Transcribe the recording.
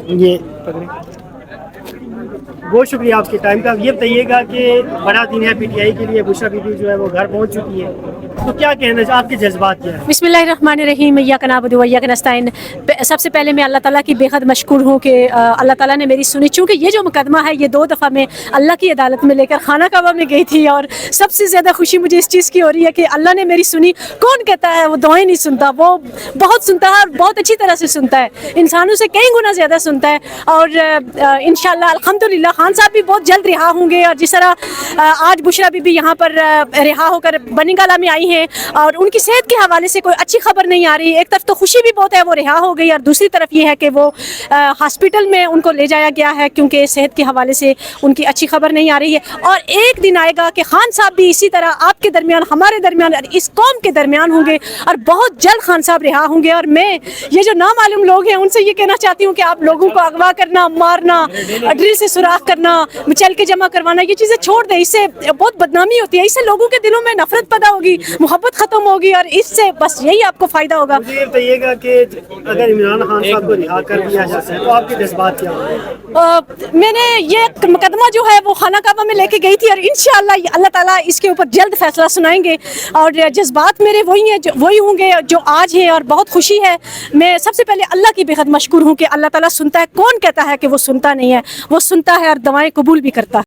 یہ بہت شکریہ آپ کے ٹائم کا. یہ بتائیے گا کہ بڑا دن ہے پی ٹی آئی کے لیے, بشریٰ بی بی جو ہے وہ گھر پہنچ چکی ہے, تو کیا کہنا ہے, آپ کے جذبات کیا ہیں؟ بسم اللہ الرحمن الرحیم. ایاک نعبد و ایاک نستعین. سب سے پہلے میں اللہ تعالیٰ کی بے حد مشکور ہوں کہ اللہ تعالیٰ نے میری سنی, چونکہ یہ جو مقدمہ ہے یہ 2 دفعہ میں اللہ کی عدالت میں لے کر خانہ کعبہ میں گئی تھی, اور سب سے زیادہ خوشی مجھے اس چیز کی ہو رہی ہے کہ اللہ نے میری سنی. کون کہتا ہے وہ دعائیں نہیں سنتا؟ وہ بہت سنتا ہے اور بہت اچھی طرح سے سنتا ہے, انسانوں سے کئی گنا زیادہ سنتا ہے. اور انشاءاللہ الحمدللہ خان صاحب بھی بہت جلد رہا ہوں گے, اور جس طرح آج بشریٰ بی بی یہاں پر رہا ہو کر بنی گالہ میں آئی ہیں, اور ان کی صحت کے حوالے سے کوئی اچھی خبر نہیں آ رہی. ایک طرف تو خوشی بھی بہت ہے وہ رہا ہو گئی, اور دوسری طرف یہ ہے کہ وہ ہاسپٹل میں ان کو لے جایا گیا ہے کیونکہ صحت کے حوالے سے ان کی اچھی خبر نہیں آ رہی ہے. اور ایک دن آئے گا کہ خان صاحب بھی اسی طرح آپ کے درمیان, ہمارے درمیان, اس قوم کے درمیان ہوں گے, اور بہت جلد خان صاحب رہا ہوں گے. اور میں یہ جو نامعلوم لوگ ہیں ان سے یہ کہنا چاہتی ہوں کہ آپ لوگوں کو اغوا کرنا, مارنا, ڈرل سے سوراخ کرنا, چل کے جمع کروانا, یہ چیزیں چھوڑ دیں. اس سے بہت بدنامی ہوتی ہے, اس سے لوگوں کے دلوں میں نفرت پیدا ہوگی, محبت ختم ہوگی, اور اس سے بس یہی آپ کو فائدہ ہوگا. مجھے یہ بتائیے گا کہ اگر عمران خان صاحب کو رہا کر دیا جاتا ہے تو آپ کے جذبات کیا ہوں گے؟ میں نے یہ مقدمہ جو ہے وہ خانہ کعبہ میں لے کے گئی تھی, اور انشاءاللہ اللہ تعالیٰ اس کے اوپر جلد فیصلہ سنائیں گے. اور جذبات میرے وہی ہیں, وہی ہوں گے جو آج ہیں, اور بہت خوشی ہے. میں سب سے پہلے اللہ کی بے حد مشکور ہوں کہ اللہ تعالیٰ سنتا ہے. کون کہتا ہے کہ وہ سنتا نہیں ہے؟ وہ سنتا ہے اور دعائیں قبول بھی کرتا ہے.